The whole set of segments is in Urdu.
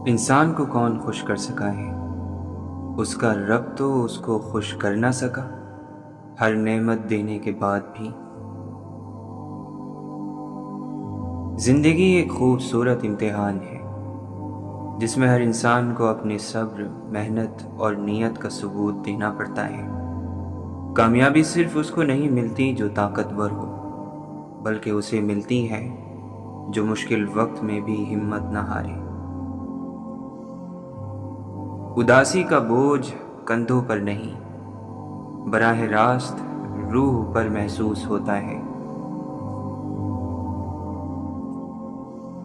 انسان کو کون خوش کر سکا ہے؟ اس کا رب تو اس کو خوش کر نہ سکا، ہر نعمت دینے کے بعد بھی۔ زندگی ایک خوبصورت امتحان ہے جس میں ہر انسان کو اپنے صبر، محنت اور نیت کا ثبوت دینا پڑتا ہے۔ کامیابی صرف اس کو نہیں ملتی جو طاقتور ہو، بلکہ اسے ملتی ہے جو مشکل وقت میں بھی ہمت نہ ہارے۔ اداسی کا بوجھ کندھوں پر نہیں، براہ راست روح پر محسوس ہوتا ہے۔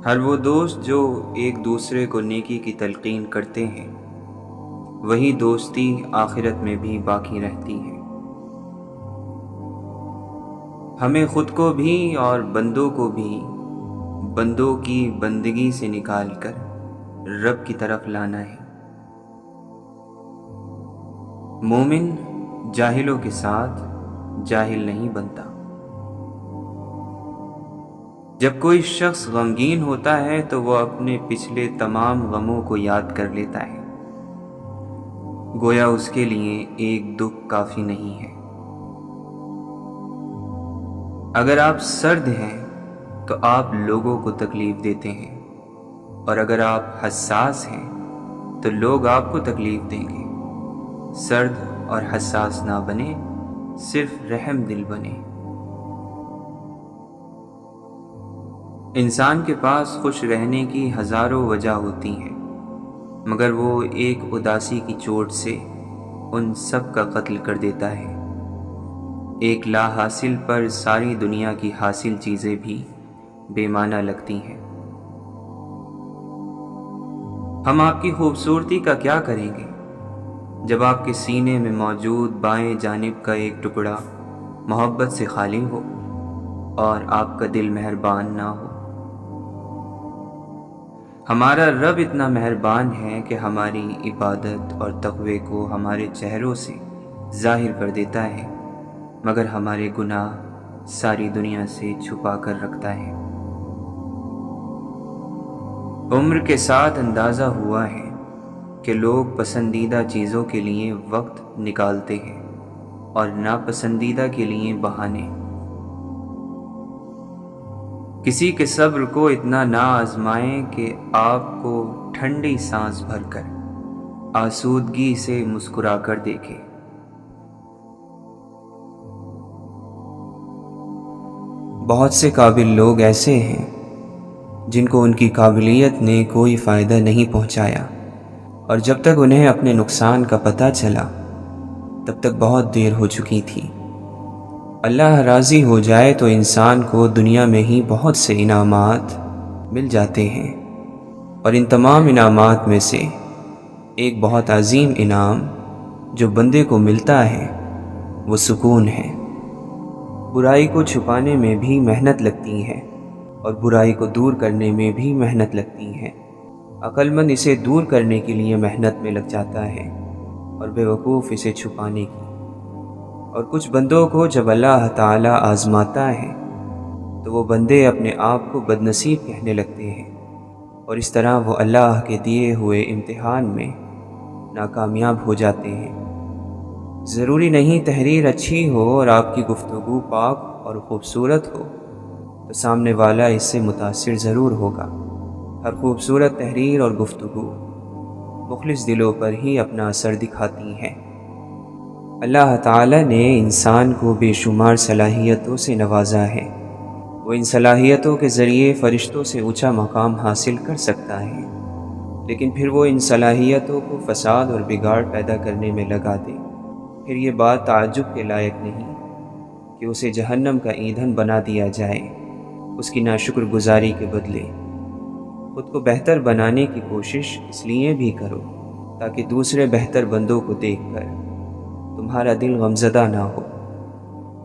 ہر وہ دوست جو ایک دوسرے کو نیکی کی تلقین کرتے ہیں، وہی دوستی آخرت میں بھی باقی رہتی ہے۔ ہمیں خود کو بھی اور بندوں کو بھی بندوں کی بندگی سے نکال کر رب کی طرف لانا ہے۔ مومن جاہلوں کے ساتھ جاہل نہیں بنتا۔ جب کوئی شخص غمگین ہوتا ہے تو وہ اپنے پچھلے تمام غموں کو یاد کر لیتا ہے، گویا اس کے لیے ایک دکھ کافی نہیں ہے۔ اگر آپ سرد ہیں تو آپ لوگوں کو تکلیف دیتے ہیں، اور اگر آپ حساس ہیں تو لوگ آپ کو تکلیف دیں گے۔ سرد اور حساس نہ بنے، صرف رحم دل بنے۔ انسان کے پاس خوش رہنے کی ہزاروں وجہ ہوتی ہیں، مگر وہ ایک اداسی کی چوٹ سے ان سب کا قتل کر دیتا ہے۔ ایک لا حاصل پر ساری دنیا کی حاصل چیزیں بھی بے معنی لگتی ہیں۔ ہم آپ کی خوبصورتی کا کیا کریں گے جب آپ کے سینے میں موجود بائیں جانب کا ایک ٹکڑا محبت سے خالی ہو اور آپ کا دل مہربان نہ ہو۔ ہمارا رب اتنا مہربان ہے کہ ہماری عبادت اور تقوی کو ہمارے چہروں سے ظاہر کر دیتا ہے، مگر ہمارے گناہ ساری دنیا سے چھپا کر رکھتا ہے۔ عمر کے ساتھ اندازہ ہوا ہے کہ لوگ پسندیدہ چیزوں کے لیے وقت نکالتے ہیں اور ناپسندیدہ کے لیے بہانے۔ کسی کے صبر کو اتنا نہ آزمائیں کہ آپ کو ٹھنڈی سانس بھر کر آسودگی سے مسکرا کر دیکھے۔ بہت سے قابل لوگ ایسے ہیں جن کو ان کی قابلیت نے کوئی فائدہ نہیں پہنچایا، اور جب تک انہیں اپنے نقصان کا پتہ چلا تب تک بہت دیر ہو چکی تھی۔ اللہ راضی ہو جائے تو انسان کو دنیا میں ہی بہت سے انعامات مل جاتے ہیں، اور ان تمام انعامات میں سے ایک بہت عظیم انعام جو بندے کو ملتا ہے وہ سکون ہے۔ برائی کو چھپانے میں بھی محنت لگتی ہے اور برائی کو دور کرنے میں بھی محنت لگتی ہے۔ عقل مند اسے دور کرنے کے لیے محنت میں لگ جاتا ہے اور بے وقوف اسے چھپانے کی۔ اور کچھ بندوں کو جب اللہ تعالیٰ آزماتا ہے تو وہ بندے اپنے آپ کو بد نصیب کہنے لگتے ہیں، اور اس طرح وہ اللہ کے دیے ہوئے امتحان میں ناکامیاب ہو جاتے ہیں۔ ضروری نہیں تحریر اچھی ہو اور آپ کی گفتگو پاک اور خوبصورت ہو تو سامنے والا اس سے متاثر ضرور ہوگا۔ ہر خوبصورت تحریر اور گفتگو مخلص دلوں پر ہی اپنا اثر دکھاتی ہیں۔ اللہ تعالیٰ نے انسان کو بے شمار صلاحیتوں سے نوازا ہے۔ وہ ان صلاحیتوں کے ذریعے فرشتوں سے اونچا مقام حاصل کر سکتا ہے، لیکن پھر وہ ان صلاحیتوں کو فساد اور بگاڑ پیدا کرنے میں لگا دے۔ پھر یہ بات تعجب کے لائق نہیں کہ اسے جہنم کا ایندھن بنا دیا جائے۔ اس کی ناشکر گزاری کے بدلے خود کو بہتر بنانے کی کوشش اس لیے بھی کرو تاکہ دوسرے بہتر بندوں کو دیکھ کر تمہارا دل غمزدہ نہ ہو۔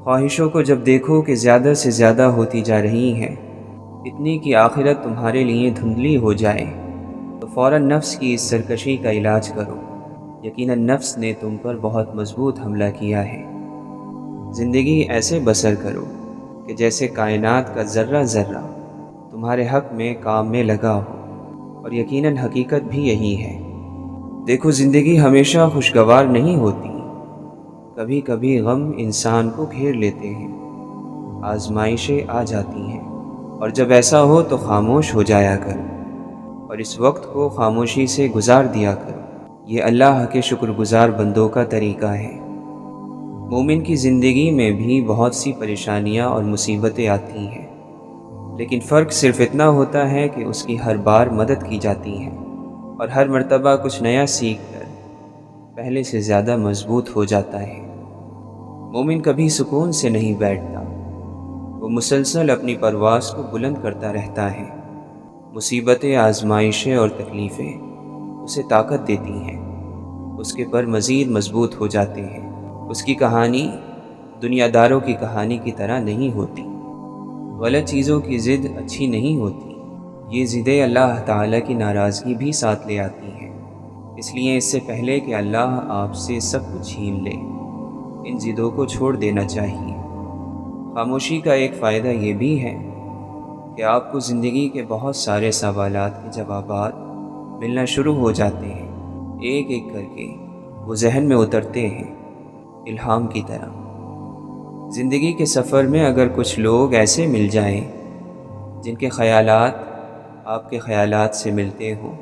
خواہشوں کو جب دیکھو کہ زیادہ سے زیادہ ہوتی جا رہی ہیں، اتنی کہ آخرت تمہارے لیے دھندلی ہو جائے، تو فوراً نفس کی اس سرکشی کا علاج کرو۔ یقیناً نفس نے تم پر بہت مضبوط حملہ کیا ہے۔ زندگی ایسے بسر کرو کہ جیسے کائنات کا ذرہ ذرہ تمہارے حق میں کام میں لگا ہو۔ اور یقیناً حقیقت بھی یہی ہے۔ دیکھو، زندگی ہمیشہ خوشگوار نہیں ہوتی، کبھی کبھی غم انسان کو گھیر لیتے ہیں، آزمائشیں آ جاتی ہیں، اور جب ایسا ہو تو خاموش ہو جایا کر اور اس وقت کو خاموشی سے گزار دیا کر۔ یہ اللہ کے شکر گزار بندوں کا طریقہ ہے۔ مومن کی زندگی میں بھی بہت سی پریشانیاں اور مصیبتیں آتی ہیں، لیکن فرق صرف اتنا ہوتا ہے کہ اس کی ہر بار مدد کی جاتی ہے اور ہر مرتبہ کچھ نیا سیکھ کر پہلے سے زیادہ مضبوط ہو جاتا ہے۔ مومن کبھی سکون سے نہیں بیٹھتا، وہ مسلسل اپنی پرواز کو بلند کرتا رہتا ہے۔ مصیبتیں، آزمائشیں اور تکلیفیں اسے طاقت دیتی ہیں، اس کے پر مزید مضبوط ہو جاتے ہیں۔ اس کی کہانی دنیا داروں کی کہانی کی طرح نہیں ہوتی۔ غلط چیزوں کی ضد اچھی نہیں ہوتی، یہ ضدیں اللہ تعالیٰ کی ناراضگی بھی ساتھ لے آتی ہیں۔ اس لیے اس سے پہلے کہ اللہ آپ سے سب کچھ چھین لے، ان ضدوں کو چھوڑ دینا چاہیے۔ خاموشی کا ایک فائدہ یہ بھی ہے کہ آپ کو زندگی کے بہت سارے سوالات کے جوابات ملنا شروع ہو جاتے ہیں، ایک ایک کر کے وہ ذہن میں اترتے ہیں، الہام کی طرح۔ زندگی کے سفر میں اگر کچھ لوگ ایسے مل جائیں جن کے خیالات آپ کے خیالات سے ملتے ہوں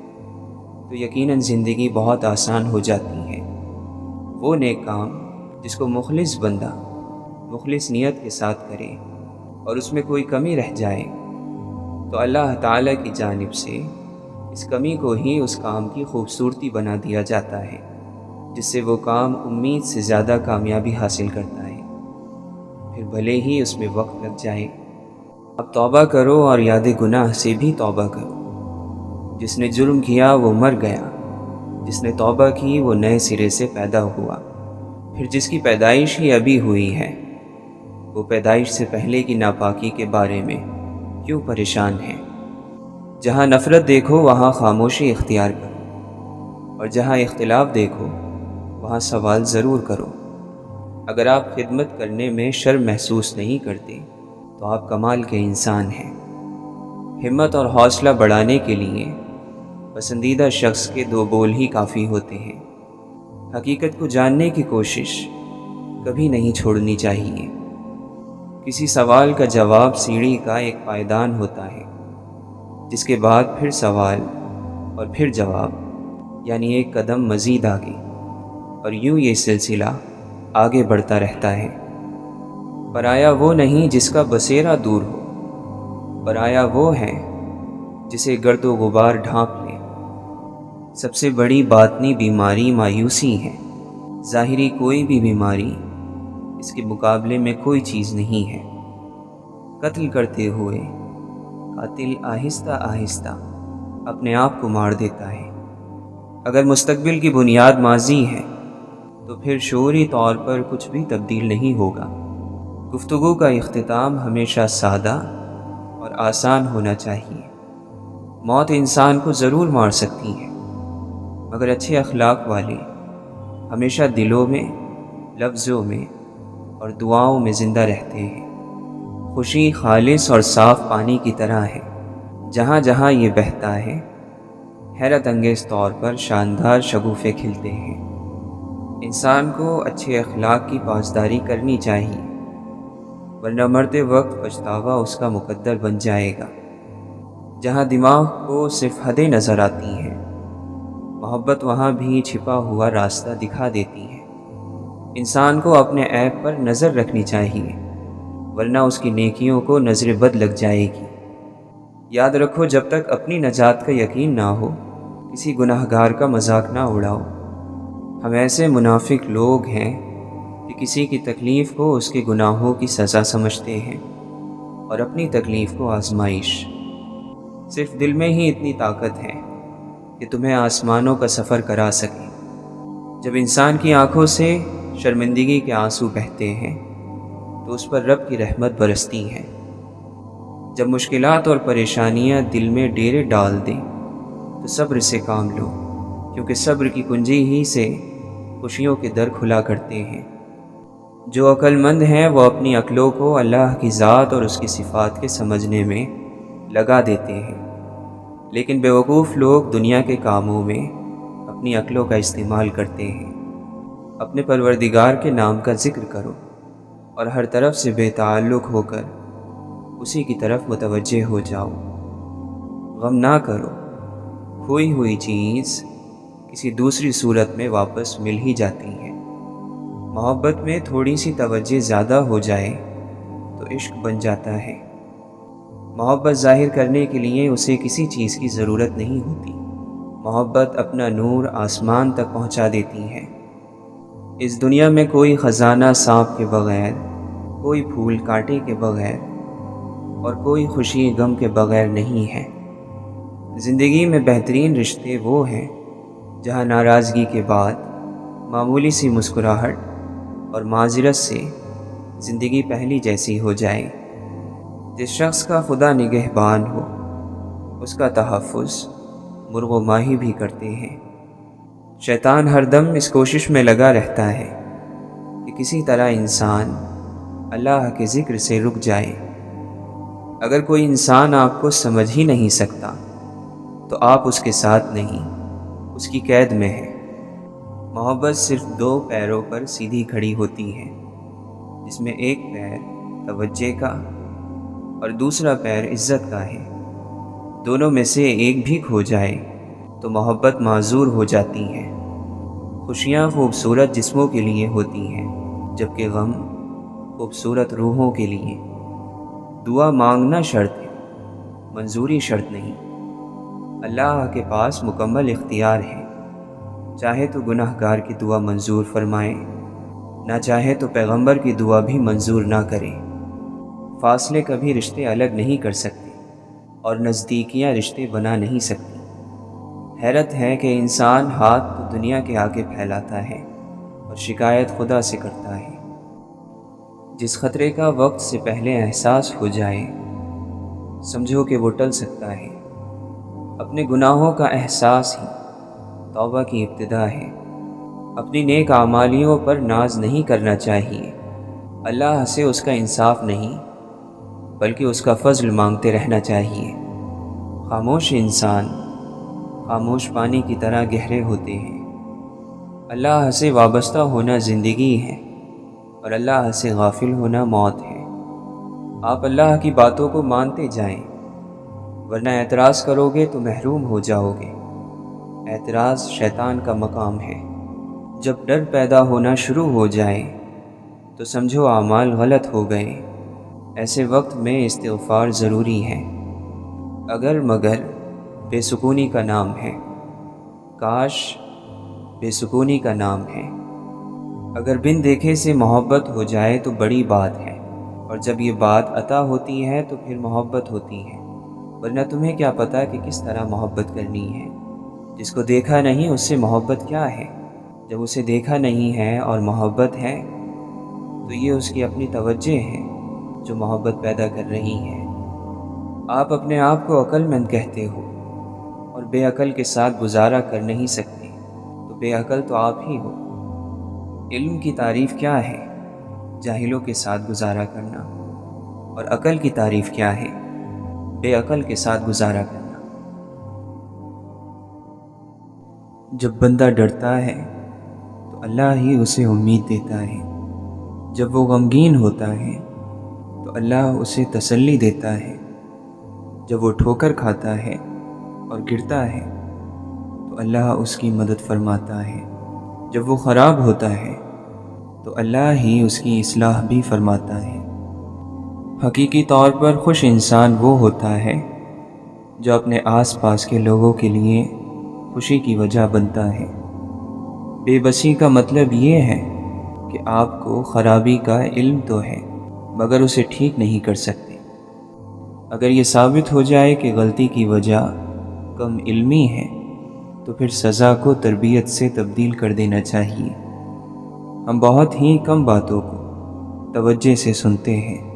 تو یقیناً زندگی بہت آسان ہو جاتی ہے۔ وہ نیک کام جس کو مخلص بندہ مخلص نیت کے ساتھ کرے اور اس میں کوئی کمی رہ جائے تو اللہ تعالیٰ کی جانب سے اس کمی کو ہی اس کام کی خوبصورتی بنا دیا جاتا ہے، جس سے وہ کام امید سے زیادہ کامیابی حاصل کرتا ہے، پھر بھلے ہی اس میں وقت لگ جائے۔ اب توبہ کرو اور یاد گناہ سے بھی توبہ کرو۔ جس نے جرم کیا وہ مر گیا، جس نے توبہ کی وہ نئے سرے سے پیدا ہوا۔ پھر جس کی پیدائش ہی ابھی ہوئی ہے وہ پیدائش سے پہلے کی ناپاکی کے بارے میں کیوں پریشان ہے؟ جہاں نفرت دیکھو وہاں خاموشی اختیار کرو، اور جہاں اختلاف دیکھو وہاں سوال ضرور کرو۔ اگر آپ خدمت کرنے میں شرم محسوس نہیں کرتے تو آپ کمال کے انسان ہیں۔ ہمت اور حوصلہ بڑھانے کے لیے پسندیدہ شخص کے 2 بول ہی کافی ہوتے ہیں۔ حقیقت کو جاننے کی کوشش کبھی نہیں چھوڑنی چاہیے۔ کسی سوال کا جواب سیڑھی کا ایک پائدان ہوتا ہے، جس کے بعد پھر سوال اور پھر جواب، یعنی ایک قدم مزید آگے، اور یوں یہ سلسلہ آگے بڑھتا رہتا ہے۔ پرایا وہ نہیں جس کا بسیرا دور ہو، پرایا وہ ہے جسے گرد و غبار ڈھانپ لے۔ سب سے بڑی باطنی بیماری مایوسی ہے، ظاہری کوئی بھی بیماری اس کے مقابلے میں کوئی چیز نہیں ہے۔ قتل کرتے ہوئے قاتل آہستہ آہستہ اپنے آپ کو مار دیتا ہے۔ اگر مستقبل کی بنیاد ماضی ہے تو پھر شعوری طور پر کچھ بھی تبدیل نہیں ہوگا۔ گفتگو کا اختتام ہمیشہ سادہ اور آسان ہونا چاہیے۔ موت انسان کو ضرور مار سکتی ہے، مگر اچھے اخلاق والے ہمیشہ دلوں میں، لفظوں میں اور دعاؤں میں زندہ رہتے ہیں۔ خوشی خالص اور صاف پانی کی طرح ہے، جہاں جہاں یہ بہتا ہے حیرت انگیز طور پر شاندار شگوفے کھلتے ہیں۔ انسان کو اچھے اخلاق کی پاسداری کرنی چاہیے، ورنہ مرتے وقت پچھتاوا اس کا مقدر بن جائے گا۔ جہاں دماغ کو صرف حدیں نظر آتی ہیں، محبت وہاں بھی چھپا ہوا راستہ دکھا دیتی ہے۔ انسان کو اپنے عیب پر نظر رکھنی چاہیے، ورنہ اس کی نیکیوں کو نظر بد لگ جائے گی۔ یاد رکھو، جب تک اپنی نجات کا یقین نہ ہو کسی گناہ گار کا مذاق نہ اڑاؤ۔ ہم ایسے منافق لوگ ہیں کہ کسی کی تکلیف کو اس کے گناہوں کی سزا سمجھتے ہیں اور اپنی تکلیف کو آزمائش۔ صرف دل میں ہی اتنی طاقت ہے کہ تمہیں آسمانوں کا سفر کرا سکے۔ جب انسان کی آنکھوں سے شرمندگی کے آنسو بہتے ہیں تو اس پر رب کی رحمت برستی ہے۔ جب مشکلات اور پریشانیاں دل میں ڈیرے ڈال دیں تو صبر سے کام لو، کیونکہ صبر کی کنجی ہی سے خوشیوں کے در کھلا کرتے ہیں۔ جو عقل مند ہیں وہ اپنی عقلوں کو اللہ کی ذات اور اس کی صفات کے سمجھنے میں لگا دیتے ہیں، لیکن بیوقوف لوگ دنیا کے کاموں میں اپنی عقلوں کا استعمال کرتے ہیں۔ اپنے پروردگار کے نام کا ذکر کرو اور ہر طرف سے بے تعلق ہو کر اسی کی طرف متوجہ ہو جاؤ۔ غم نہ کرو، کھوئی ہوئی چیز کسی دوسری صورت میں واپس مل ہی جاتی ہے۔ محبت میں تھوڑی سی توجہ زیادہ ہو جائے تو عشق بن جاتا ہے۔ محبت ظاہر کرنے کے لیے اسے کسی چیز کی ضرورت نہیں ہوتی۔ محبت اپنا نور آسمان تک پہنچا دیتی ہے۔ اس دنیا میں کوئی خزانہ سانپ کے بغیر، کوئی پھول کانٹے کے بغیر اور کوئی خوشی غم کے بغیر نہیں ہے۔ زندگی میں بہترین رشتے وہ ہیں جہاں ناراضگی کے بعد معمولی سی مسکراہٹ اور معذرت سے زندگی پہلی جیسی ہو جائے۔ جس شخص کا خدا نگہبان ہو اس کا تحفظ مرغ و ماہی بھی کرتے ہیں۔ شیطان ہر دم اس کوشش میں لگا رہتا ہے کہ کسی طرح انسان اللہ کے ذکر سے رک جائے۔ اگر کوئی انسان آپ کو سمجھ ہی نہیں سکتا تو آپ اس کے ساتھ نہیں، اس کی قید میں ہے۔ محبت صرف دو پیروں پر سیدھی کھڑی ہوتی ہے، جس میں ایک پیر توجہ کا اور دوسرا پیر عزت کا ہے۔ دونوں میں سے ایک بھی کھو جائے تو محبت معذور ہو جاتی ہے۔ خوشیاں خوبصورت جسموں کے لیے ہوتی ہیں، جبکہ غم خوبصورت روحوں کے لیے۔ دعا مانگنا شرط ہے، منظوری شرط نہیں۔ اللہ کے پاس مکمل اختیار ہے، چاہے تو گناہ گار کی دعا منظور فرمائے، نہ چاہے تو پیغمبر کی دعا بھی منظور نہ کرے۔ فاصلے کبھی رشتے الگ نہیں کر سکتے اور نزدیکیاں رشتے بنا نہیں سکتی۔ حیرت ہے کہ انسان ہاتھ تو دنیا کے آگے پھیلاتا ہے اور شکایت خدا سے کرتا ہے۔ جس خطرے کا وقت سے پہلے احساس ہو جائے سمجھو کہ وہ ٹل سکتا ہے۔ اپنے گناہوں کا احساس ہی توبہ کی ابتدا ہے۔ اپنی نیک اعمالیوں پر ناز نہیں کرنا چاہیے۔ اللہ سے اس کا انصاف نہیں بلکہ اس کا فضل مانگتے رہنا چاہیے۔ خاموش انسان خاموش پانی کی طرح گہرے ہوتے ہیں۔ اللہ سے وابستہ ہونا زندگی ہے اور اللہ سے غافل ہونا موت ہے۔ آپ اللہ کی باتوں کو مانتے جائیں، ورنہ اعتراض کرو گے تو محروم ہو جاؤ گے۔ اعتراض شیطان کا مقام ہے۔ جب ڈر پیدا ہونا شروع ہو جائے تو سمجھو اعمال غلط ہو گئے۔ ایسے وقت میں استغفار ضروری ہے۔ اگر مگر بے سکونی کا نام ہے، کاش بے سکونی کا نام ہے۔ اگر بن دیکھے سے محبت ہو جائے تو بڑی بات ہے، اور جب یہ بات عطا ہوتی ہے تو پھر محبت ہوتی ہے، ورنہ تمہیں کیا پتہ کہ کس طرح محبت کرنی ہے۔ جس کو دیکھا نہیں اس سے محبت کیا ہے؟ جب اسے دیکھا نہیں ہے اور محبت ہے تو یہ اس کی اپنی توجہ ہے جو محبت پیدا کر رہی ہے۔ آپ اپنے آپ کو عقل مند کہتے ہو اور بے عقل کے ساتھ گزارا کر نہیں سکتے، تو بے عقل تو آپ ہی ہو۔ علم کی تعریف کیا ہے؟ جاہلوں کے ساتھ گزارا کرنا۔ اور عقل کی تعریف کیا ہے؟ بے عقل کے ساتھ گزارا کرنا۔ جب بندہ ڈرتا ہے تو اللہ ہی اسے امید دیتا ہے۔ جب وہ غمگین ہوتا ہے تو اللہ اسے تسلی دیتا ہے۔ جب وہ ٹھوکر کھاتا ہے اور گرتا ہے تو اللہ اس کی مدد فرماتا ہے۔ جب وہ خراب ہوتا ہے تو اللہ ہی اس کی اصلاح بھی فرماتا ہے۔ حقیقی طور پر خوش انسان وہ ہوتا ہے جو اپنے آس پاس کے لوگوں کے لیے خوشی کی وجہ بنتا ہے۔ بے بسی کا مطلب یہ ہے کہ آپ کو خرابی کا علم تو ہے مگر اسے ٹھیک نہیں کر سکتے۔ اگر یہ ثابت ہو جائے کہ غلطی کی وجہ کم علمی ہے تو پھر سزا کو تربیت سے تبدیل کر دینا چاہیے۔ ہم بہت ہی کم باتوں کو توجہ سے سنتے ہیں۔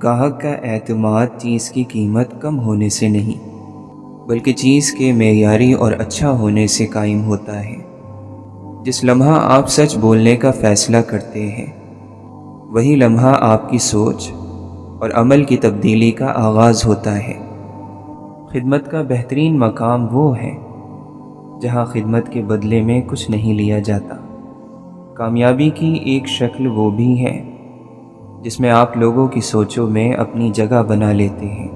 گاہک کا اعتماد چیز کی قیمت کم ہونے سے نہیں بلکہ چیز کے معیاری اور اچھا ہونے سے قائم ہوتا ہے۔ جس لمحہ آپ سچ بولنے کا فیصلہ کرتے ہیں وہی لمحہ آپ کی سوچ اور عمل کی تبدیلی کا آغاز ہوتا ہے۔ خدمت کا بہترین مقام وہ ہے جہاں خدمت کے بدلے میں کچھ نہیں لیا جاتا۔ کامیابی کی ایک شکل وہ بھی ہے جس میں آپ لوگوں کی سوچوں میں اپنی جگہ بنا لیتے ہیں۔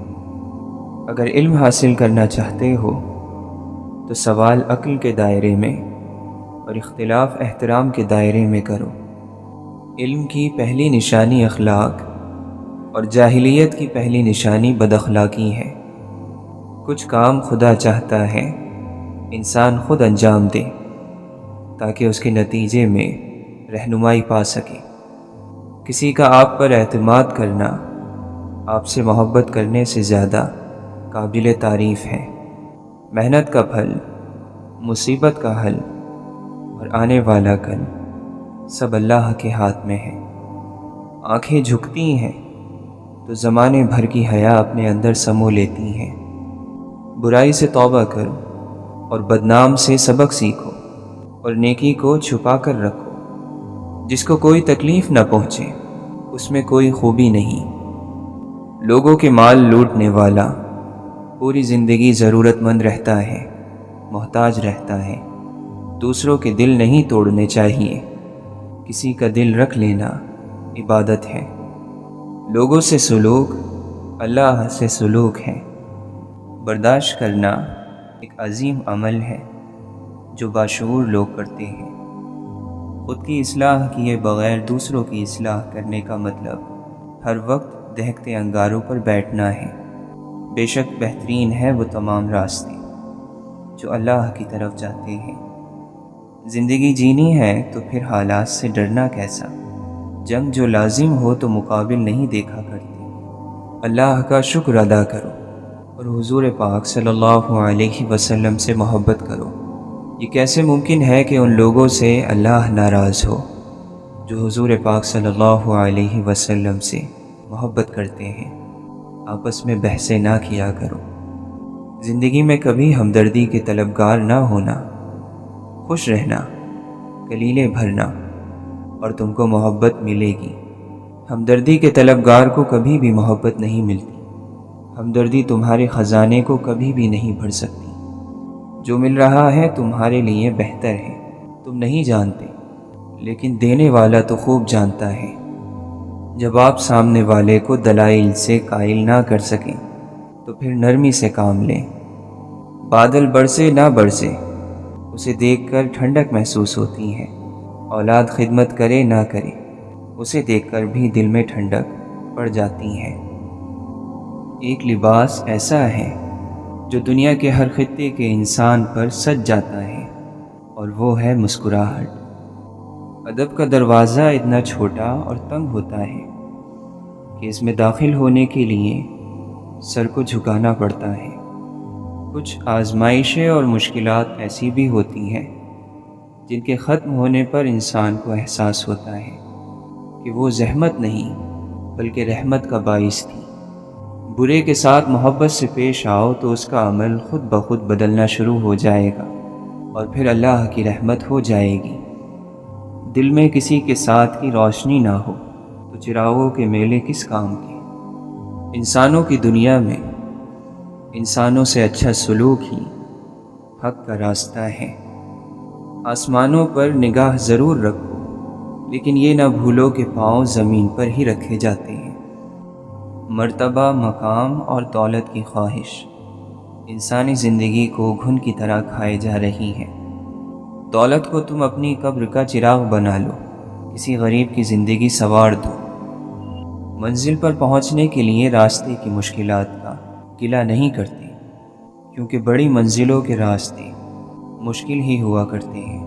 اگر علم حاصل کرنا چاہتے ہو تو سوال عقل کے دائرے میں اور اختلاف احترام کے دائرے میں کرو۔ علم کی پہلی نشانی اخلاق اور جاہلیت کی پہلی نشانی بد اخلاقی ہے۔ کچھ کام خدا چاہتا ہے انسان خود انجام دے تاکہ اس کے نتیجے میں رہنمائی پا سکے۔ کسی کا آپ پر اعتماد کرنا آپ سے محبت کرنے سے زیادہ قابل تعریف ہے۔ محنت کا پھل، مصیبت کا حل اور آنے والا کل سب اللہ کے ہاتھ میں ہے۔ آنکھیں جھکتی ہیں تو زمانے بھر کی حیا اپنے اندر سمو لیتی ہیں۔ برائی سے توبہ کرو اور بدنام سے سبق سیکھو اور نیکی کو چھپا کر رکھو۔ جس کو کوئی تکلیف نہ پہنچے اس میں کوئی خوبی نہیں۔ لوگوں کے مال لوٹنے والا پوری زندگی ضرورت مند رہتا ہے، محتاج رہتا ہے۔ دوسروں کے دل نہیں توڑنے چاہیے، کسی کا دل رکھ لینا عبادت ہے۔ لوگوں سے سلوک اللہ سے سلوک ہے۔ برداشت کرنا ایک عظیم عمل ہے جو باشعور لوگ کرتے ہیں۔ خود کی اصلاح کیے بغیر دوسروں کی اصلاح کرنے کا مطلب ہر وقت دہکتے انگاروں پر بیٹھنا ہے۔ بے شک بہترین ہے وہ تمام راستے جو اللہ کی طرف جاتے ہیں۔ زندگی جینی ہے تو پھر حالات سے ڈرنا کیسا؟ جنگ جو لازم ہو تو مقابل نہیں دیکھا کرتے۔ اللہ کا شکر ادا کرو اور حضور پاک صلی اللہ علیہ وسلم سے محبت کرو۔ یہ کیسے ممکن ہے کہ ان لوگوں سے اللہ ناراض ہو جو حضور پاک صلی اللہ علیہ وسلم سے محبت کرتے ہیں؟ آپس میں بحثیں نہ کیا کرو۔ زندگی میں کبھی ہمدردی کے طلبگار نہ ہونا، خوش رہنا، کلیلے بھرنا اور تم کو محبت ملے گی۔ ہمدردی کے طلبگار کو کبھی بھی محبت نہیں ملتی۔ ہمدردی تمہارے خزانے کو کبھی بھی نہیں بھر سکتی۔ جو مل رہا ہے تمہارے لیے بہتر ہے، تم نہیں جانتے، لیکن دینے والا تو خوب جانتا ہے۔ جب آپ سامنے والے کو دلائل سے قائل نہ کر سکیں تو پھر نرمی سے کام لیں۔ بادل برسے نہ برسے اسے دیکھ کر ٹھنڈک محسوس ہوتی ہے۔ اولاد خدمت کرے نہ کرے اسے دیکھ کر بھی دل میں ٹھنڈک پڑ جاتی ہے۔ ایک لباس ایسا ہے جو دنیا کے ہر خطے کے انسان پر سج جاتا ہے اور وہ ہے مسکراہٹ۔ ادب کا دروازہ اتنا چھوٹا اور تنگ ہوتا ہے کہ اس میں داخل ہونے کے لیے سر کو جھکانا پڑتا ہے۔ کچھ آزمائشیں اور مشکلات ایسی بھی ہوتی ہیں جن کے ختم ہونے پر انسان کو احساس ہوتا ہے کہ وہ زحمت نہیں بلکہ رحمت کا باعث تھی۔ برے کے ساتھ محبت سے پیش آؤ تو اس کا عمل خود بخود بدلنا شروع ہو جائے گا اور پھر اللہ کی رحمت ہو جائے گی۔ دل میں کسی کے ساتھ کی روشنی نہ ہو تو چراغوں کے میلے کس کام کے؟ انسانوں کی دنیا میں انسانوں سے اچھا سلوک ہی حق کا راستہ ہے۔ آسمانوں پر نگاہ ضرور رکھو لیکن یہ نہ بھولو کہ پاؤں زمین پر ہی رکھے جاتے ہیں۔ مرتبہ، مقام اور دولت کی خواہش انسانی زندگی کو گھن کی طرح کھائے جا رہی ہے۔ دولت کو تم اپنی قبر کا چراغ بنا لو، کسی غریب کی زندگی سنوار دو۔ منزل پر پہنچنے کے لیے راستے کی مشکلات کا گلہ نہیں کرتے، کیونکہ بڑی منزلوں کے راستے مشکل ہی ہوا کرتے ہیں۔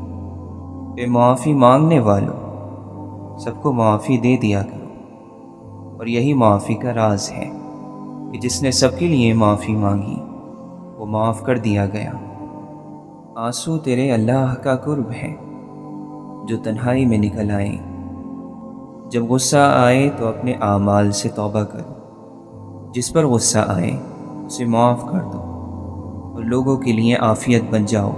بے معافی مانگنے والوں سب کو معافی دے دیا کرو، اور یہی معافی کا راز ہے کہ جس نے سب کے لیے معافی مانگی وہ معاف کر دیا گیا۔ آنسو تیرے اللہ کا قرب ہے جو تنہائی میں نکل آئے۔ جب غصہ آئے تو اپنے اعمال سے توبہ کرو، جس پر غصہ آئے اسے معاف کر دو اور لوگوں کے لیے عافیت بن جاؤ۔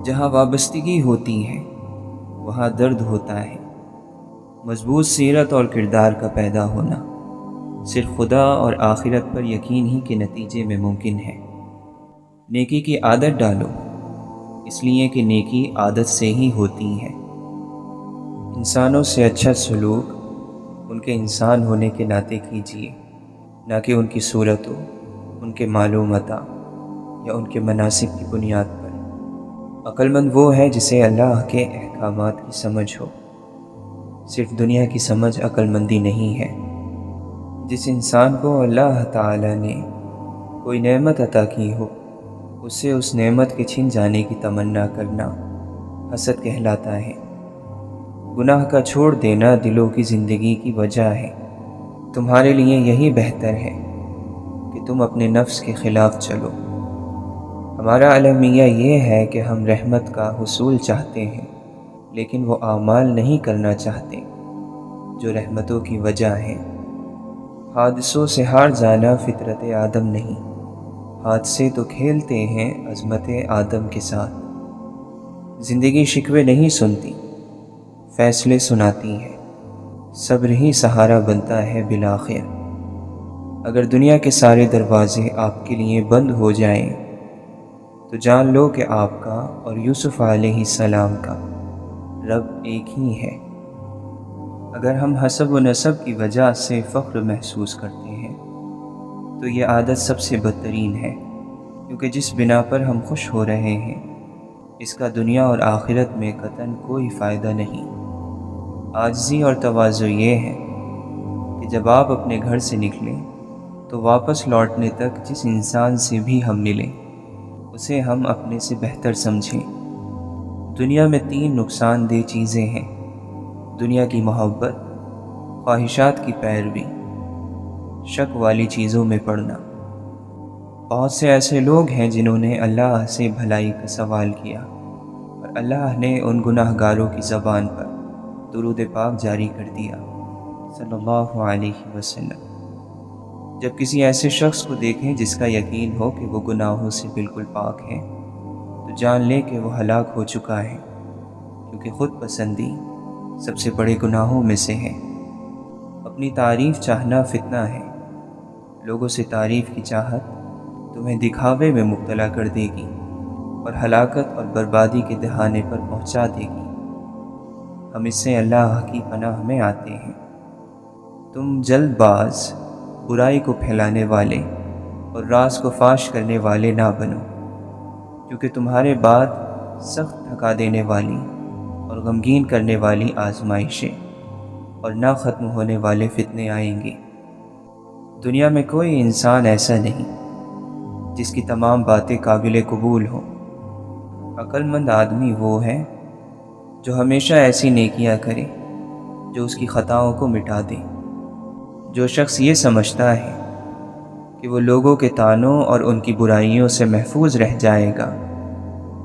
جہاں وابستگی ہوتی ہے وہاں درد ہوتا ہے۔ مضبوط سیرت اور کردار کا پیدا ہونا صرف خدا اور آخرت پر یقین ہی کے نتیجے میں ممکن ہے۔ نیکی کی عادت ڈالو، اس لیے کہ نیکی عادت سے ہی ہوتی ہے۔ انسانوں سے اچھا سلوک ان کے انسان ہونے کے ناطے کیجیے، نہ کہ ان کی صورتوں، ان کے مال و متاع یا ان کے مناصب کی بنیاد پر۔ عقل مند وہ ہے جسے اللہ کے احکامات کی سمجھ ہو۔ صرف دنیا کی سمجھ عقل مندی نہیں ہے۔ جس انسان کو اللہ تعالی نے کوئی نعمت عطا کی ہو، اسے اس نعمت کے چھن جانے کی تمنا کرنا حسد کہلاتا ہے۔ گناہ کا چھوڑ دینا دلوں کی زندگی کی وجہ ہے۔ تمہارے لیے یہی بہتر ہے کہ تم اپنے نفس کے خلاف چلو۔ ہمارا المیہ یہ ہے کہ ہم رحمت کا حصول چاہتے ہیں، لیکن وہ اعمال نہیں کرنا چاہتے جو رحمتوں کی وجہ ہیں۔ حادثوں سے ہار جانا فطرت آدم نہیں، حادثے تو کھیلتے ہیں عظمت آدم کے ساتھ۔ زندگی شکوے نہیں سنتی، فیصلے سناتی ہے۔ صبر ہی سہارا بنتا ہے بالآخر۔ اگر دنیا کے سارے دروازے آپ کے لیے بند ہو جائیں تو جان لو کہ آپ کا اور یوسف علیہ السلام کا رب ایک ہی ہے۔ اگر ہم حسب و نسب کی وجہ سے فخر محسوس کرتے ہیں تو یہ عادت سب سے بدترین ہے، کیونکہ جس بنا پر ہم خوش ہو رہے ہیں اس کا دنیا اور آخرت میں قطعاً کوئی فائدہ نہیں۔ عاجزی اور تواضع یہ ہے کہ جب آپ اپنے گھر سے نکلیں تو واپس لوٹنے تک جس انسان سے بھی ہم ملیں اسے ہم اپنے سے بہتر سمجھیں۔ دنیا میں 3 نقصان دہ چیزیں ہیں: دنیا کی محبت، خواہشات کی پیروی، شک والی چیزوں میں پڑنا۔ بہت سے ایسے لوگ ہیں جنہوں نے اللہ سے بھلائی کا سوال کیا اور اللہ نے ان گناہ گاروں کی زبان پر درود پاک جاری کر دیا صلی اللہ علیہ وسلم۔ جب کسی ایسے شخص کو دیکھیں جس کا یقین ہو کہ وہ گناہوں سے بالکل پاک ہے تو جان لے کہ وہ ہلاک ہو چکا ہے، کیونکہ خود پسندی سب سے بڑے گناہوں میں سے ہے۔ اپنی تعریف چاہنا فتنہ ہے۔ لوگوں سے تعریف کی چاہت تمہیں دکھاوے میں مبتلا کر دے گی اور ہلاکت اور بربادی کے دہانے پر پہنچا دے گی۔ ہم اس سے اللہ کی پناہ میں آتے ہیں۔ تم جلد باز، برائی کو پھیلانے والے اور راز کو فاش کرنے والے نہ بنو، کیونکہ تمہارے بعد سخت تھکا دینے والی اور غمگین کرنے والی آزمائشیں اور نہ ختم ہونے والے فتنے آئیں گے۔ دنیا میں کوئی انسان ایسا نہیں جس کی تمام باتیں قابل قبول ہوں۔ عقل مند آدمی وہ ہے جو ہمیشہ ایسی نیکیاں کرے جو اس کی خطاؤں کو مٹا دے۔ جو شخص یہ سمجھتا ہے کہ وہ لوگوں کے طعنوں اور ان کی برائیوں سے محفوظ رہ جائے گا،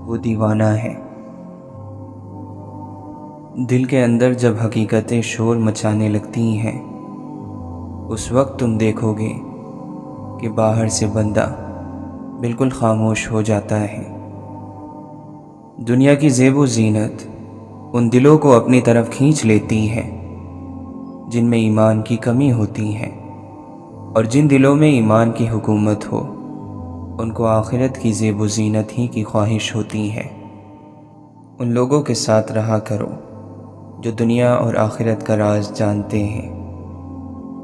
وہ دیوانہ ہے۔ دل کے اندر جب حقیقتیں شور مچانے لگتی ہیں اس وقت تم دیکھو گے کہ باہر سے بندہ بالکل خاموش ہو جاتا ہے۔ دنیا کی زیب و زینت ان دلوں کو اپنی طرف کھینچ لیتی ہے جن میں ایمان کی کمی ہوتی ہے، اور جن دلوں میں ایمان کی حکومت ہو ان کو آخرت کی زیب و زینت ہی کی خواہش ہوتی ہے۔ ان لوگوں کے ساتھ رہا کرو جو دنیا اور آخرت کا راز جانتے ہیں۔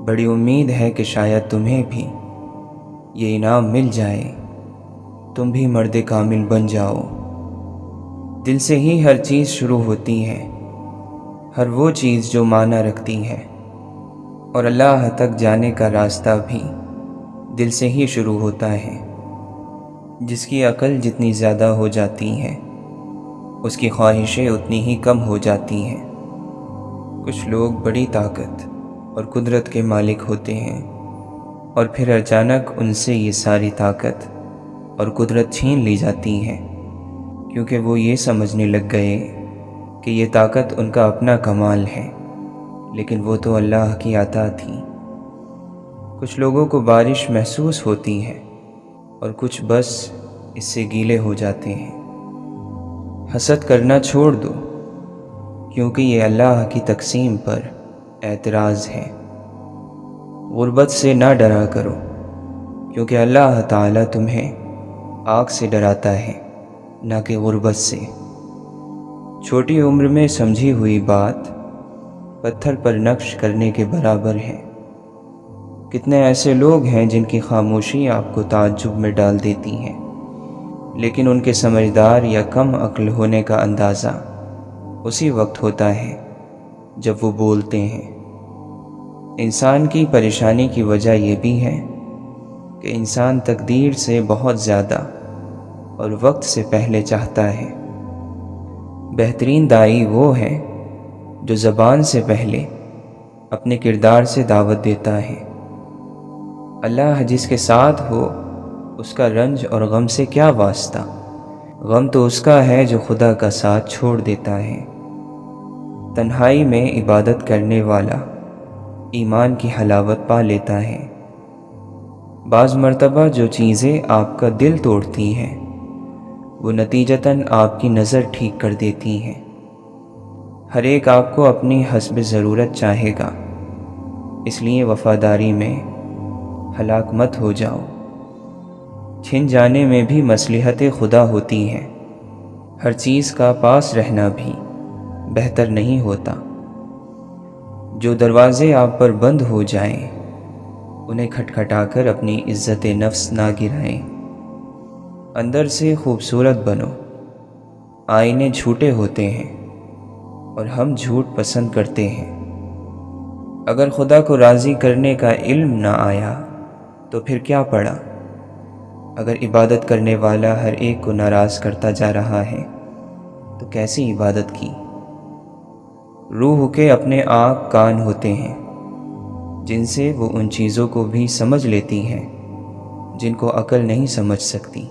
بڑی امید ہے کہ شاید تمہیں بھی یہ انعام مل جائے، تم بھی مرد کامل بن جاؤ۔ دل سے ہی ہر چیز شروع ہوتی ہے، ہر وہ چیز جو معنی رکھتی ہے، اور اللہ تک جانے کا راستہ بھی دل سے ہی شروع ہوتا ہے۔ جس کی عقل جتنی زیادہ ہو جاتی ہے اس کی خواہشیں اتنی ہی کم ہو جاتی ہیں۔ کچھ لوگ بڑی طاقت اور قدرت کے مالک ہوتے ہیں اور پھر اچانک ان سے یہ ساری طاقت اور قدرت چھین لی جاتی ہے، کیونکہ وہ یہ سمجھنے لگ گئے کہ یہ طاقت ان کا اپنا کمال ہے، لیکن وہ تو اللہ کی عطا تھی۔ کچھ لوگوں کو بارش محسوس ہوتی ہے اور کچھ بس اس سے گیلے ہو جاتے ہیں۔ حسد کرنا چھوڑ دو، کیونکہ یہ اللہ کی تقسیم پر اعتراض ہے۔ غربت سے نہ ڈرا کرو، کیونکہ اللہ تعالیٰ تمہیں آگ سے ڈراتا ہے، نہ کہ غربت سے۔ چھوٹی عمر میں سمجھی ہوئی بات پتھر پر نقش کرنے کے برابر ہے۔ کتنے ایسے لوگ ہیں جن کی خاموشی آپ کو تعجب میں ڈال دیتی ہے، لیکن ان کے سمجھدار یا کم عقل ہونے کا اندازہ اسی وقت ہوتا ہے جب وہ بولتے ہیں۔ انسان کی پریشانی کی وجہ یہ بھی ہے کہ انسان تقدیر سے بہت زیادہ اور وقت سے پہلے چاہتا ہے۔ بہترین داعی وہ ہے جو زبان سے پہلے اپنے کردار سے دعوت دیتا ہے۔ اللہ جس کے ساتھ ہو اس کا رنج اور غم سے کیا واسطہ؟ غم تو اس کا ہے جو خدا کا ساتھ چھوڑ دیتا ہے۔ تنہائی میں عبادت کرنے والا ایمان کی حلاوت پا لیتا ہے۔ بعض مرتبہ جو چیزیں آپ کا دل توڑتی ہیں وہ نتیجتاً آپ کی نظر ٹھیک کر دیتی ہیں۔ ہر ایک آپ کو اپنی حسب ضرورت چاہے گا، اس لیے وفاداری میں ہلاک مت ہو جاؤ۔ چھن جانے میں بھی مصلحت خدا ہوتی ہے۔ ہر چیز کا پاس رہنا بھی بہتر نہیں ہوتا۔ جو دروازے آپ پر بند ہو جائیں انہیں کھٹکھٹا کر اپنی عزت نفس نہ گرائیں۔ اندر سے خوبصورت بنو۔ آئینے جھوٹے ہوتے ہیں اور ہم جھوٹ پسند کرتے ہیں۔ اگر خدا کو راضی کرنے کا علم نہ آیا تو پھر کیا پڑا؟ اگر عبادت کرنے والا ہر ایک کو ناراض کرتا جا رہا ہے تو کیسی عبادت کی؟ روح کے اپنے آنکھ کان ہوتے ہیں جن سے وہ ان چیزوں کو بھی سمجھ لیتی ہیں جن کو عقل نہیں سمجھ سکتی۔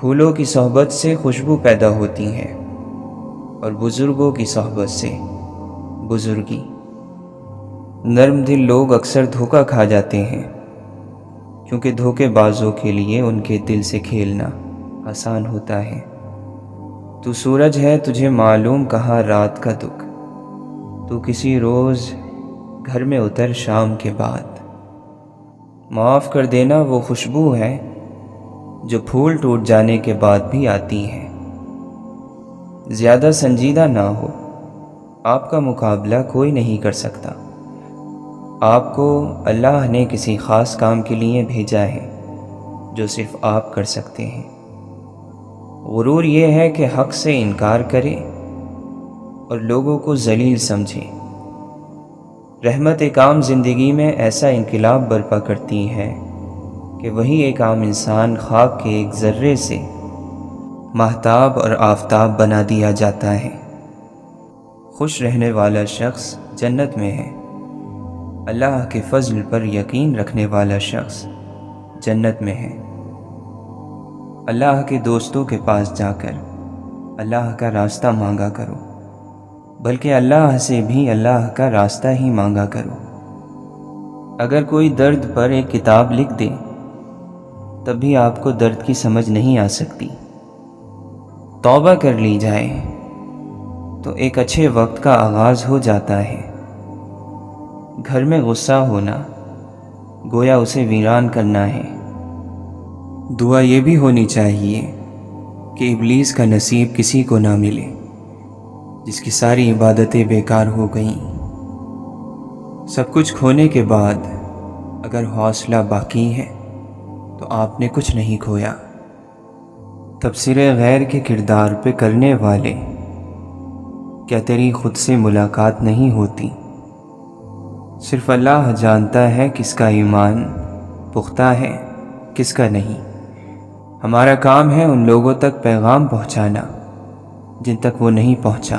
پھولوں کی صحبت سے خوشبو پیدا ہوتی ہے اور بزرگوں کی صحبت سے بزرگی۔ نرم دل لوگ اکثر دھوکہ کھا جاتے ہیں کیونکہ دھوکے بازوں کے لیے ان کے دل سے کھیلنا آسان ہوتا ہے۔ تو سورج ہے تجھے معلوم کہاں رات کا دکھ، تو کسی روز گھر میں اتر شام کے بعد۔ معاف کر دینا وہ خوشبو ہے جو پھول ٹوٹ جانے کے بعد بھی آتی ہے۔ زیادہ سنجیدہ نہ ہو، آپ کا مقابلہ کوئی نہیں کر سکتا۔ آپ کو اللہ نے کسی خاص کام کے لیے بھیجا ہے جو صرف آپ کر سکتے ہیں۔ غرور یہ ہے کہ حق سے انکار کرے اور لوگوں کو ذلیل سمجھے۔ رحمت ایک عام زندگی میں ایسا انقلاب برپا کرتی ہے کہ وہی ایک عام انسان خاک کے ایک ذرے سے ماہتاب اور آفتاب بنا دیا جاتا ہے۔ خوش رہنے والا شخص جنت میں ہے۔ اللہ کے فضل پر یقین رکھنے والا شخص جنت میں ہے۔ اللہ کے دوستوں کے پاس جا کر اللہ کا راستہ مانگا کرو، بلکہ اللہ سے بھی اللہ کا راستہ ہی مانگا کرو۔ اگر کوئی درد پر ایک کتاب لکھ دے تب بھی آپ کو درد کی سمجھ نہیں آ سکتی۔ توبہ کر لی جائے تو ایک اچھے وقت کا آغاز ہو جاتا ہے۔ گھر میں غصہ ہونا گویا اسے ویران کرنا ہے۔ دعا یہ بھی ہونی چاہیے کہ ابلیس کا نصیب کسی کو نہ ملے جس کی ساری عبادتیں بیکار ہو گئیں۔ سب کچھ کھونے کے بعد اگر حوصلہ باقی ہے تو آپ نے کچھ نہیں کھویا۔ تبصرے غیر کے کردار پہ کرنے والے، کیا تیری خود سے ملاقات نہیں ہوتی؟ صرف اللہ جانتا ہے کس کا ایمان پختہ ہے کس کا نہیں۔ ہمارا کام ہے ان لوگوں تک پیغام پہنچانا جن تک وہ نہیں پہنچا۔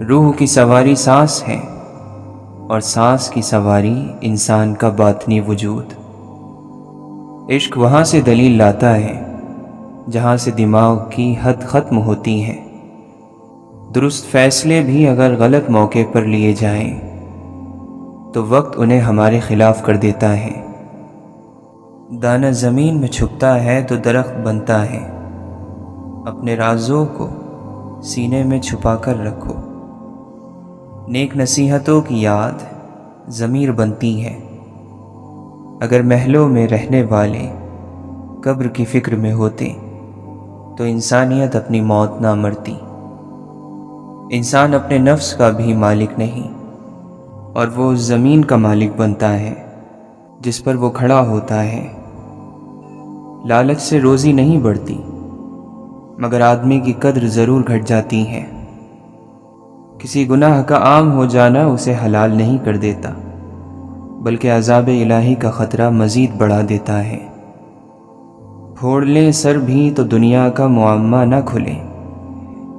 روح کی سواری سانس ہے اور سانس کی سواری انسان کا باطنی وجود۔ عشق وہاں سے دلیل لاتا ہے جہاں سے دماغ کی حد ختم ہوتی ہے۔ درست فیصلے بھی اگر غلط موقع پر لیے جائیں تو وقت انہیں ہمارے خلاف کر دیتا ہے۔ دانہ زمین میں چھپتا ہے تو درخت بنتا ہے۔ اپنے رازوں کو سینے میں چھپا کر رکھو۔ نیک نصیحتوں کی یاد ضمیر بنتی ہے۔ اگر محلوں میں رہنے والے قبر کی فکر میں ہوتے تو انسانیت اپنی موت نہ مرتی۔ انسان اپنے نفس کا بھی مالک نہیں، اور وہ زمین کا مالک بنتا ہے جس پر وہ کھڑا ہوتا ہے۔ لالچ سے روزی نہیں بڑھتی، مگر آدمی کی قدر ضرور گھٹ جاتی ہے۔ کسی گناہ کا عام ہو جانا اسے حلال نہیں کر دیتا، بلکہ عذاب الہی کا خطرہ مزید بڑھا دیتا ہے۔ پھوڑ لیں سر بھی تو دنیا کا معمہ نہ کھلے،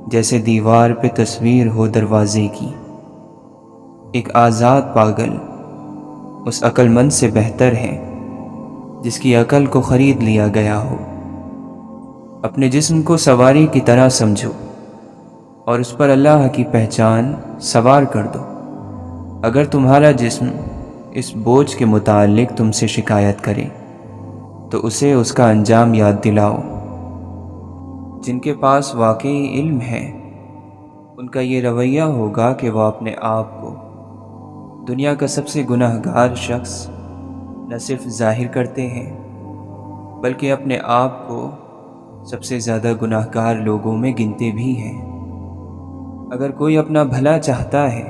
جیسے دیوار پہ تصویر ہو دروازے کی۔ ایک آزاد پاگل اس عقل مند سے بہتر ہے جس کی عقل کو خرید لیا گیا ہو۔ اپنے جسم کو سواری کی طرح سمجھو اور اس پر اللہ کی پہچان سوار کر دو۔ اگر تمہارا جسم اس بوجھ کے متعلق تم سے شکایت کرے تو اسے اس کا انجام یاد دلاؤ۔ جن کے پاس واقعی علم ہے ان کا یہ رویہ ہوگا کہ وہ اپنے آپ کو دنیا کا سب سے گناہ گار شخص نہ صرف ظاہر کرتے ہیں، بلکہ اپنے آپ کو سب سے زیادہ گناہ گار لوگوں میں گنتے بھی ہیں۔ اگر کوئی اپنا بھلا چاہتا ہے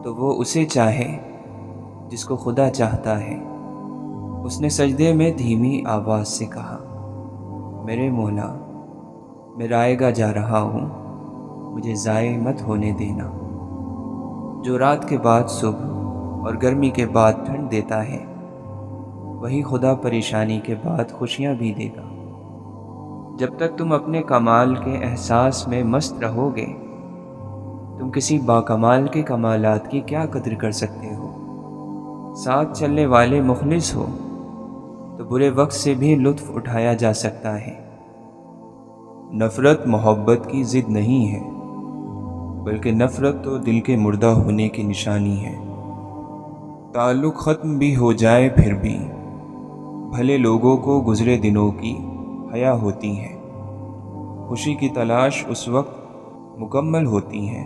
تو وہ اسے چاہے جس کو خدا چاہتا ہے۔ اس نے سجدے میں دھیمی آواز سے کہا، میرے مولا، میں رائے گاہ جا رہا ہوں، مجھے ضائع مت ہونے دینا۔ جو رات کے بعد صبح اور گرمی کے بعد ٹھنڈ دیتا ہے، وہی خدا پریشانی کے بعد خوشیاں بھی دے گا۔ جب تک تم اپنے کمال کے احساس میں مست رہو گے، تم کسی باکمال کے کمالات کی کیا قدر کر سکتے ہو؟ ساتھ چلنے والے مخلص ہو تو برے وقت سے بھی لطف اٹھایا جا سکتا ہے۔ نفرت محبت کی ضد نہیں ہے، بلکہ نفرت تو دل کے مردہ ہونے کی نشانی ہے۔ تعلق ختم بھی ہو جائے پھر بھی بھلے لوگوں کو گزرے دنوں کی حیا ہوتی ہے۔ خوشی کی تلاش اس وقت مکمل ہوتی ہے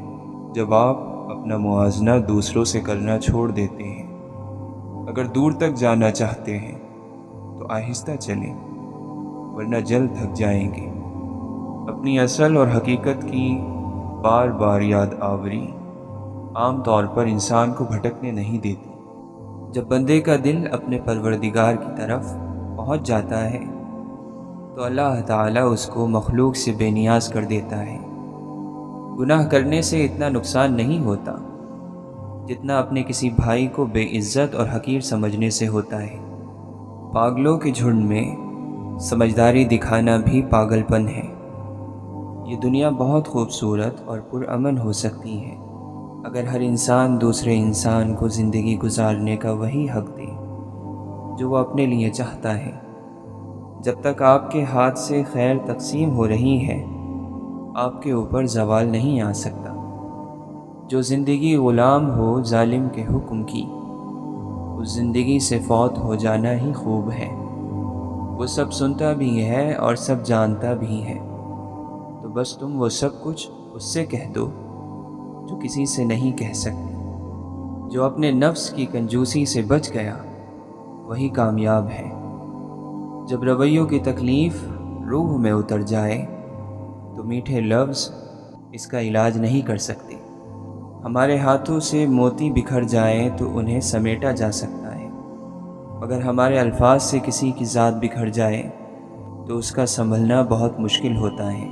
جب آپ اپنا موازنہ دوسروں سے کرنا چھوڑ دیتے ہیں۔ اگر دور تک جانا چاہتے ہیں تو آہستہ چلیں، ورنہ جلد تھک جائیں گے۔ اپنی اصل اور حقیقت کی بار بار یاد آوری عام طور پر انسان کو بھٹکنے نہیں دیتی۔ جب بندے کا دل اپنے پروردگار کی طرف پہنچ جاتا ہے تو اللہ تعالیٰ اس کو مخلوق سے بے نیاز کر دیتا ہے۔ گناہ کرنے سے اتنا نقصان نہیں ہوتا جتنا اپنے کسی بھائی کو بے عزت اور حقیر سمجھنے سے ہوتا ہے۔ پاگلوں کے جھنڈ میں سمجھداری دکھانا بھی پاگل پن ہے۔ یہ دنیا بہت خوبصورت اور پرامن ہو سکتی ہے اگر ہر انسان دوسرے انسان کو زندگی گزارنے کا وہی حق دے جو وہ اپنے لیے چاہتا ہے۔ جب تک آپ کے ہاتھ سے خیر تقسیم ہو رہی ہے، آپ کے اوپر زوال نہیں آ سکتا۔ جو زندگی غلام ہو ظالم کے حکم کی، اس زندگی سے فوت ہو جانا ہی خوب ہے۔ وہ سب سنتا بھی ہے اور سب جانتا بھی ہے، تو بس تم وہ سب کچھ اس سے کہہ دو جو کسی سے نہیں کہہ سکتے۔ جو اپنے نفس کی کنجوسی سے بچ گیا وہی کامیاب ہے۔ جب رویوں کی تکلیف روح میں اتر جائے تو میٹھے لفظ اس کا علاج نہیں کر سکتے۔ ہمارے ہاتھوں سے موتی بکھر جائیں تو انہیں سمیٹا جا سکتا ہے، مگر ہمارے الفاظ سے کسی کی ذات بکھر جائے تو اس کا سنبھلنا بہت مشکل ہوتا ہے۔